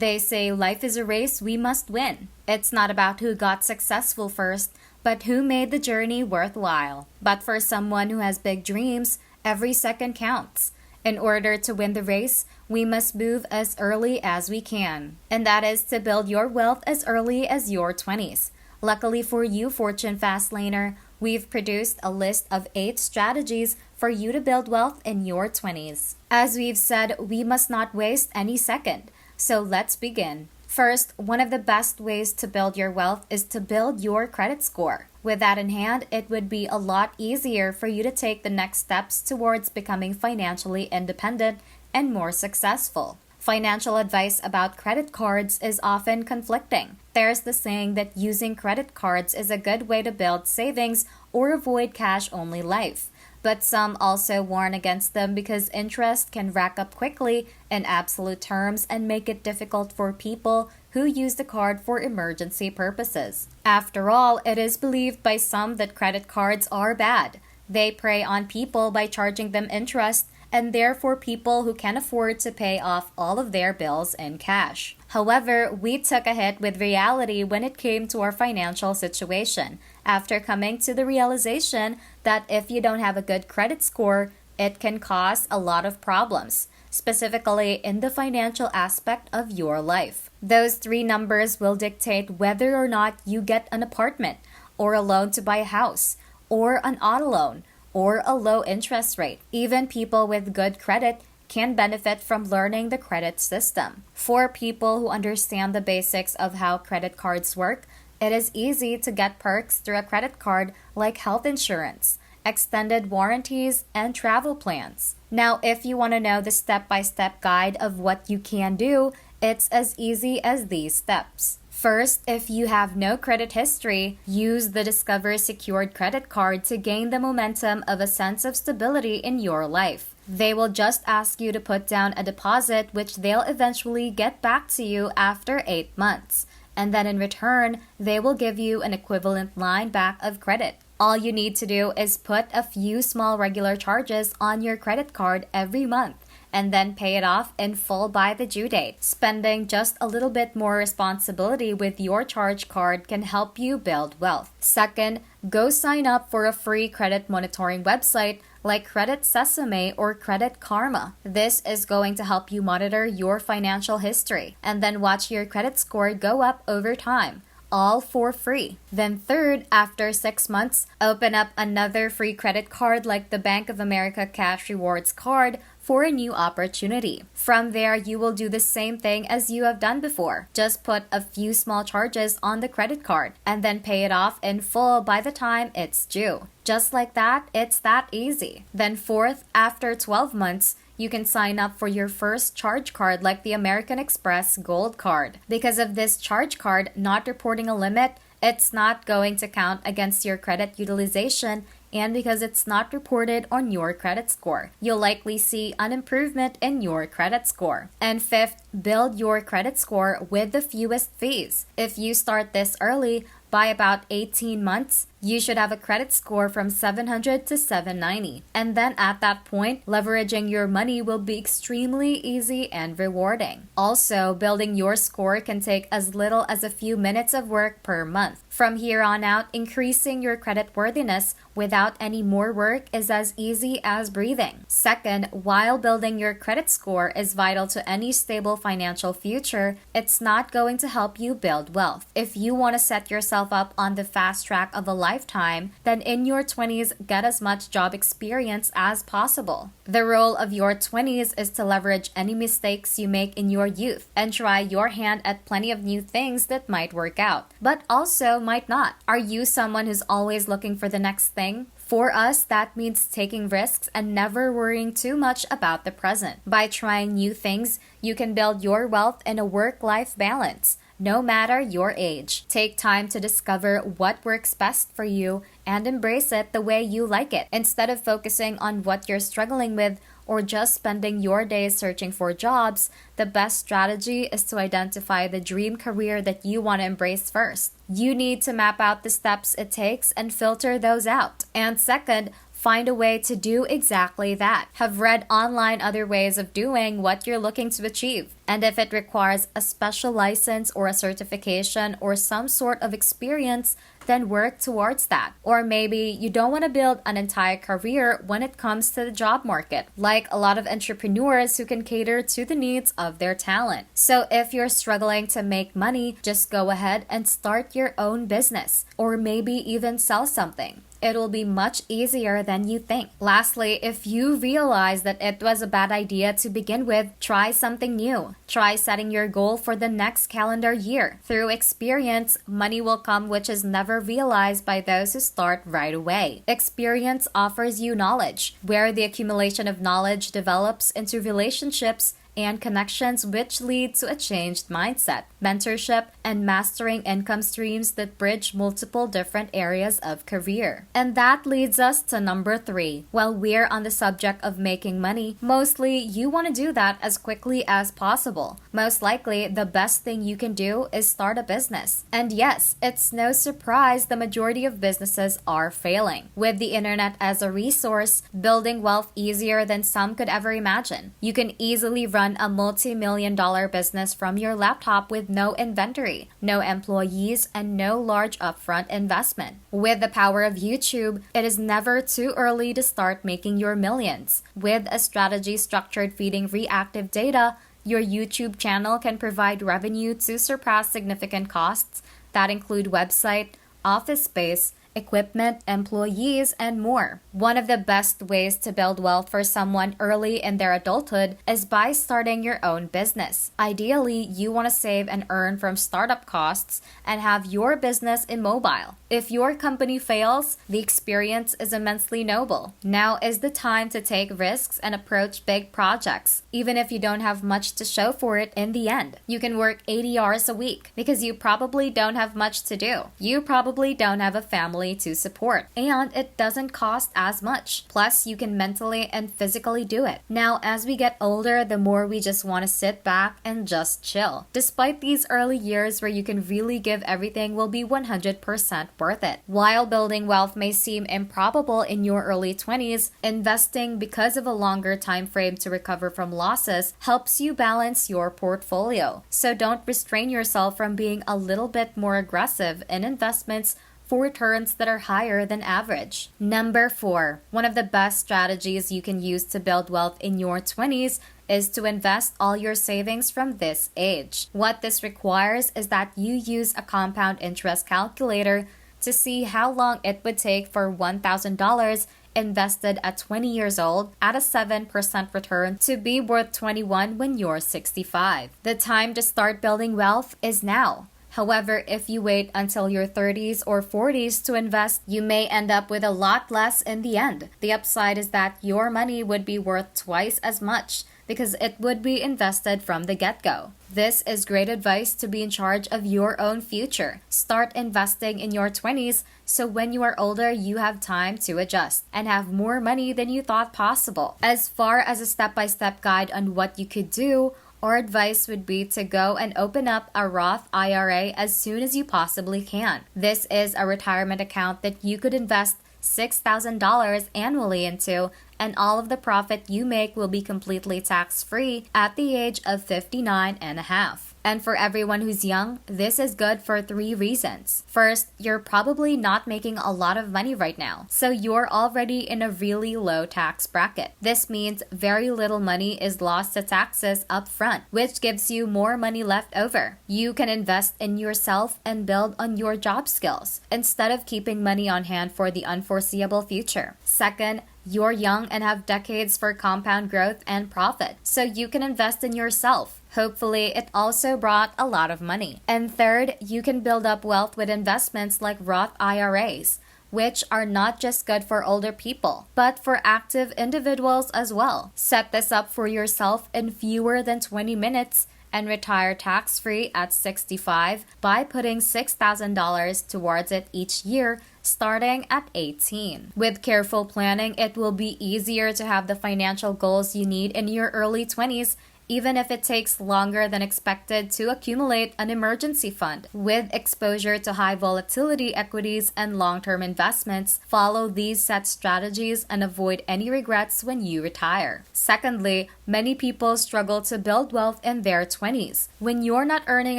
They say life is a race we must win. It's not about who got successful first, but who made the journey worthwhile. But for someone who has big dreams, every second counts. In order to win the race, we must move as early as we can. And that is to build your wealth as early as your 20s. Luckily for you, Fortune Fastlaner, we've produced a list of 8 strategies for you to build wealth in your 20s. As we've said, we must not waste any second. So let's begin. First, one of the best ways to build your wealth is to build your credit score. With that in hand, it would be a lot easier for you to take the next steps towards becoming financially independent and more successful. Financial advice about credit cards is often conflicting. There's the saying that using credit cards is a good way to build savings or avoid cash-only life. But some also warn against them because interest can rack up quickly in absolute terms and make it difficult for people who use the card for emergency purposes. After all, it is believed by some that credit cards are bad. They prey on people by charging them interest, and therefore people who can afford to pay off all of their bills in cash. However, we took a hit with reality when it came to our financial situation, after coming to the realization that if you don't have a good credit score, it can cause a lot of problems, specifically in the financial aspect of your life. Those 3 numbers will dictate whether or not you get an apartment, or a loan to buy a house, or an auto loan, or a low interest rate. Even people with good credit can benefit from learning the credit system. For people who understand the basics of how credit cards work, it is easy to get perks through a credit card like health insurance, extended warranties, and travel plans. Now, if you want to know the step-by-step guide of what you can do, it's as easy as these steps. First, if you have no credit history, use the Discover Secured credit card to gain the momentum of a sense of stability in your life. They will just ask you to put down a deposit, which they'll eventually get back to you after 8 months. And then in return, they will give you an equivalent line back of credit. All you need to do is put a few small regular charges on your credit card every month, and then pay it off in full by the due date. Spending just a little bit more responsibility with your charge card can help you build wealth. Second, go sign up for a free credit monitoring website like Credit Sesame or Credit Karma. This is going to help you monitor your financial history and then watch your credit score go up over time, all for free. Then third, after 6 months, open up another free credit card like the Bank of America Cash Rewards card for a new opportunity. From there, you will do the same thing as you have done before. Just put a few small charges on the credit card and then pay it off in full by the time it's due. Just like that, it's that easy. Then fourth, after 12 months, you can sign up for your first charge card like the American Express Gold Card. Because of this charge card not reporting a limit, it's not going to count against your credit utilization, and because it's not reported on your credit score, you'll likely see an improvement in your credit score. And fifth, build your credit score with the fewest fees. If you start this early, by about 18 months, you should have a credit score from 700 to 790. And then at that point, leveraging your money will be extremely easy and rewarding. Also, building your score can take as little as a few minutes of work per month. From here on out, increasing your credit worthiness without any more work is as easy as breathing. Second, while building your credit score is vital to any stable financial future, it's not going to help you build wealth. If you want to set yourself up on the fast track of a lifetime, then in your 20s, get as much job experience as possible. The role of your 20s is to leverage any mistakes you make in your youth and try your hand at plenty of new things that might work out, but also might not. Are you someone who's always looking for the next thing? For us, that means taking risks and never worrying too much about the present. By trying new things, you can build your wealth in a work-life balance, no matter your age. Take time to discover what works best for you and embrace it the way you like it. Instead of focusing on what you're struggling with or just spending your days searching for jobs, the best strategy is to identify the dream career that you want to embrace first. You need to map out the steps it takes and filter those out. And second, find a way to do exactly that. Have read online other ways of doing what you're looking to achieve. And if it requires a special license or a certification or some sort of experience, then work towards that. Or maybe you don't want to build an entire career when it comes to the job market, like a lot of entrepreneurs who can cater to the needs of their talent. So if you're struggling to make money, just go ahead and start your own business, or maybe even sell something. It will be much easier than you think. Lastly, if you realize that it was a bad idea to begin with, try something new. Try setting your goal for the next calendar year. Through experience, money will come which is never realized by those who start right away. Experience offers you knowledge, where the accumulation of knowledge develops into relationships and connections which lead to a changed mindset, mentorship, and mastering income streams that bridge multiple different areas of career. And that leads us to number 3. While we're on the subject of making money, mostly you want to do that as quickly as possible. Most likely, the best thing you can do is start a business. And yes, it's no surprise the majority of businesses are failing. With the internet as a resource, building wealth easier than some could ever imagine. You can easily run a multi-million-dollar business from your laptop with no inventory, no employees, and no large upfront investment. With the power of YouTube, it is never too early to start making your millions. With a strategy structured feeding reactive data, your YouTube channel can provide revenue to surpass significant costs that include website, office space, equipment, employees, and more. One of the best ways to build wealth for someone early in their adulthood is by starting your own business. Ideally, you want to save and earn from startup costs and have your business immobile. If your company fails, the experience is immensely noble. Now is the time to take risks and approach big projects, even if you don't have much to show for it in the end. You can work 80 hours a week because you probably don't have much to do. You probably don't have a family to support, and it doesn't cost as much. Plus, you can mentally and physically do it. Now, as we get older, the more we just want to sit back and just chill. Despite these early years where you can really give everything will be 100% worth it. While building wealth may seem improbable in your early 20s, investing because of a longer time frame to recover from losses helps you balance your portfolio. So don't restrain yourself from being a little bit more aggressive in investments for returns that are higher than average. Number 4, one of the best strategies you can use to build wealth in your 20s is to invest all your savings from this age. What this requires is that you use a compound interest calculator to see how long it would take for $1,000 invested at 20 years old at a 7% return to be worth 21 when you're 65. The time to start building wealth is now. However, if you wait until your 30s or 40s to invest, you may end up with a lot less in the end. The upside is that your money would be worth twice as much because it would be invested from the get-go. This is great advice to be in charge of your own future. Start investing in your 20s so when you are older, you have time to adjust and have more money than you thought possible. As far as a step-by-step guide on what you could do, our advice would be to go and open up a Roth IRA as soon as you possibly can. This is a retirement account that you could invest $6,000 annually into, and all of the profit you make will be completely tax-free at the age of 59 and a half. And for everyone who's young, this is good for 3 reasons. First, you're probably not making a lot of money right now, so you're already in a really low tax bracket. This means very little money is lost to taxes up front, which gives you more money left over. You can invest in yourself and build on your job skills, instead of keeping money on hand for the unforeseeable future. Second, you're young and have decades for compound growth and profit, so you can invest in yourself. Hopefully, it also brought a lot of money. And third, you can build up wealth with investments like Roth IRAs, which are not just good for older people, but for active individuals as well. Set this up for yourself in fewer than 20 minutes and retire tax-free at 65 by putting $6,000 towards it each year, starting at 18. With careful planning, it will be easier to have the financial goals you need in your early 20s even if it takes longer than expected to accumulate an emergency fund. With exposure to high volatility equities and long-term investments, follow these set strategies and avoid any regrets when you retire. Secondly, many people struggle to build wealth in their 20s. When you're not earning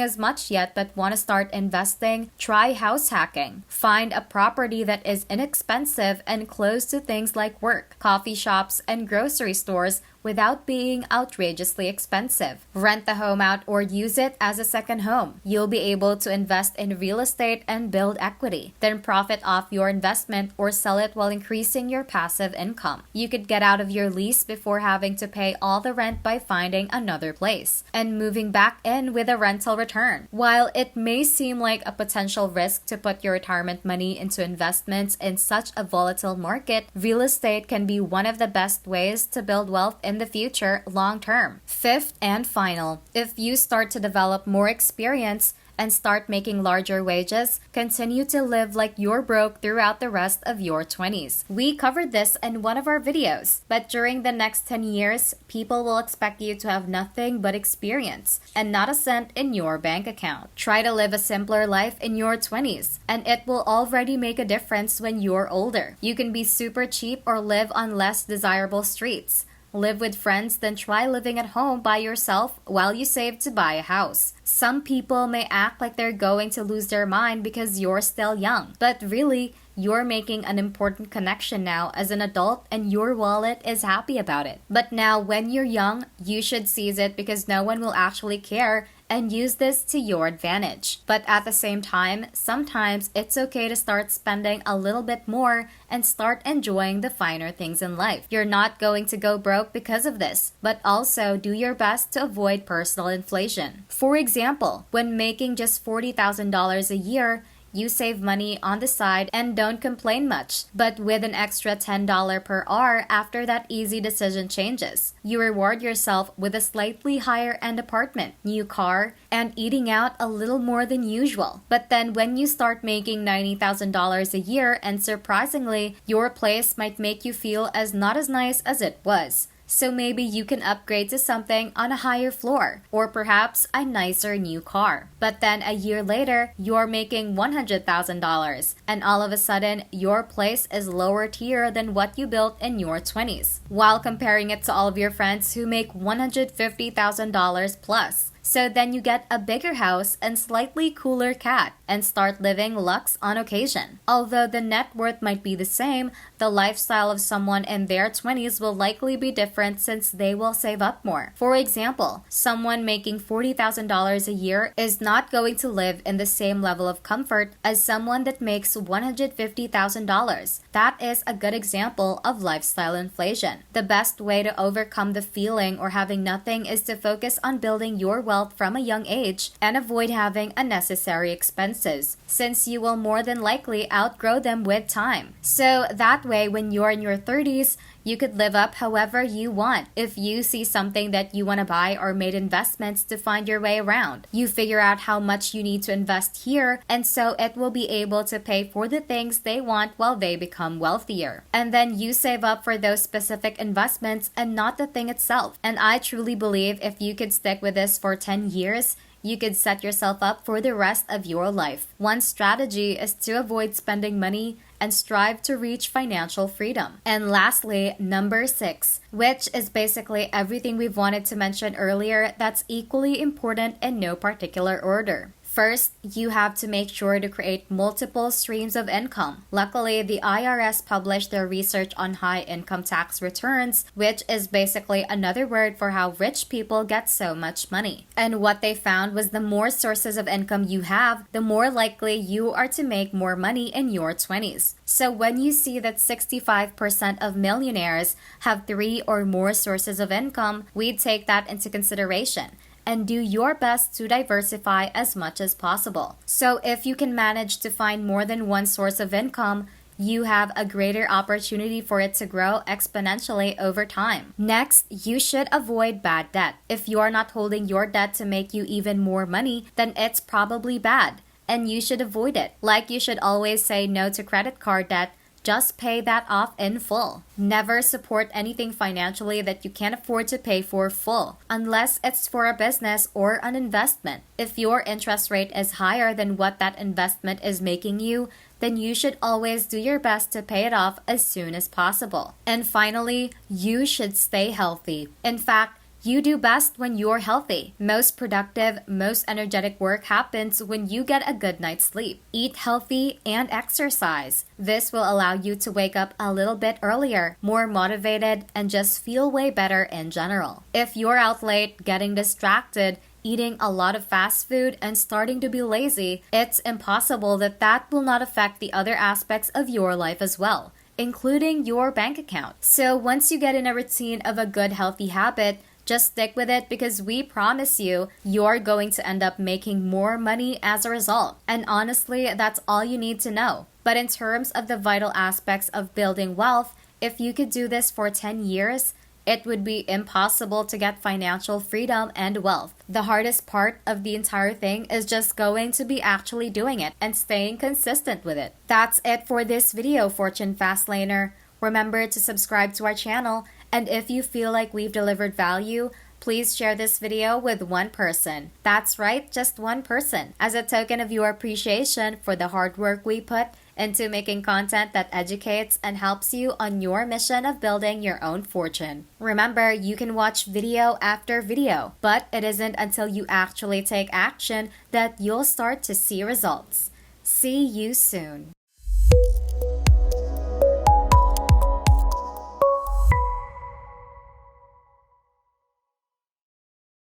as much yet but want to start investing, try house hacking. Find a property that is inexpensive and close to things like work, coffee shops, and grocery stores without being outrageously expensive. Rent the home out or use it as a second home. You'll be able to invest in real estate and build equity, then profit off your investment or sell it while increasing your passive income. You could get out of your lease before having to pay all the rent by finding another place and moving back in with a rental return. While it may seem like a potential risk to put your retirement money into investments in such a volatile market, real estate can be one of the best ways to build wealth in the future long term. Fifth and final, if you start to develop more experience and start making larger wages, continue to live like you're broke throughout the rest of your 20s. We covered this in one of our videos, but during the next 10 years, people will expect you to have nothing but experience and not a cent in your bank account. Try to live a simpler life in your 20s, and it will already make a difference when you're older. You can be super cheap or live on less desirable streets. Live with friends, then try living at home by yourself while you save to buy a house. Some people may act like they're going to lose their mind because you're still young, but really, you're making an important connection now as an adult and your wallet is happy about it. But now when you're young, you should seize it because no one will actually care and use this to your advantage. But at the same time, sometimes it's okay to start spending a little bit more and start enjoying the finer things in life. You're not going to go broke because of this, but also do your best to avoid personal inflation. For example, when making just $40,000 a year, you save money on the side and don't complain much, but with an extra $10 per hour after that easy decision changes. You reward yourself with a slightly higher end apartment, new car, and eating out a little more than usual. But then when you start making $90,000 a year, and surprisingly, your place might make you feel not as nice as it was. So maybe you can upgrade to something on a higher floor, or perhaps a nicer new car. But then a year later, you're making $100,000, and all of a sudden, your place is lower tier than what you built in your 20s, while comparing it to all of your friends who make $150,000 plus. So then you get a bigger house and slightly cooler cat and start living luxe on occasion. Although the net worth might be the same, the lifestyle of someone in their 20s will likely be different since they will save up more. For example, someone making $40,000 a year is not going to live in the same level of comfort as someone that makes $150,000. That is a good example of lifestyle inflation. The best way to overcome the feeling or having nothing is to focus on building your wealth from a young age and avoid having unnecessary expenses, since you will more than likely outgrow them with time. So that way, when you're in your 30s, you could live up however you want. If you see something that you want to buy or made investments to find your way around, you figure out how much you need to invest here, and so it will be able to pay for the things they want while they become wealthier. And then you save up for those specific investments and not the thing itself. And I truly believe if you could stick with this for 10 years, you could set yourself up for the rest of your life. One strategy is to avoid spending money and strive to reach financial freedom. And lastly, number 6, which is basically everything we've wanted to mention earlier that's equally important in no particular order. First, you have to make sure to create multiple streams of income. Luckily, the IRS published their research on high income tax returns, which is basically another word for how rich people get so much money. And what they found was the more sources of income you have, the more likely you are to make more money in your 20s. So when you see that 65% of millionaires have 3 or more sources of income, we take that into consideration and do your best to diversify as much as possible. So if you can manage to find more than one source of income, you have a greater opportunity for it to grow exponentially over time. Next, you should avoid bad debt. If you are not holding your debt to make you even more money, then it's probably bad, and you should avoid it. Like you should always say no to credit card debt, just pay that off in full. Never support anything financially that you can't afford to pay for full, unless it's for a business or an investment. If your interest rate is higher than what that investment is making you, then you should always do your best to pay it off as soon as possible. And finally, you should stay healthy. In fact, you do best when you're healthy. Most productive, most energetic work happens when you get a good night's sleep. Eat healthy and exercise. This will allow you to wake up a little bit earlier, more motivated, and just feel way better in general. If you're out late, getting distracted, eating a lot of fast food, and starting to be lazy, it's impossible that that will not affect the other aspects of your life as well, including your bank account. So once you get in a routine of a good healthy habit, just stick with it, because we promise you're going to end up making more money as a result. And honestly, that's all you need to know. But in terms of the vital aspects of building wealth, if you could do this for 10 years, it would be impossible to get financial freedom and wealth. The hardest part of the entire thing is just going to be actually doing it and staying consistent with it. That's it for this video, Fortune Fastlaner. Remember to subscribe to our channel, and if you feel like we've delivered value, please share this video with one person. That's right, just one person, as a token of your appreciation for the hard work we put into making content that educates and helps you on your mission of building your own fortune. Remember, you can watch video after video, but it isn't until you actually take action that you'll start to see results. See you soon.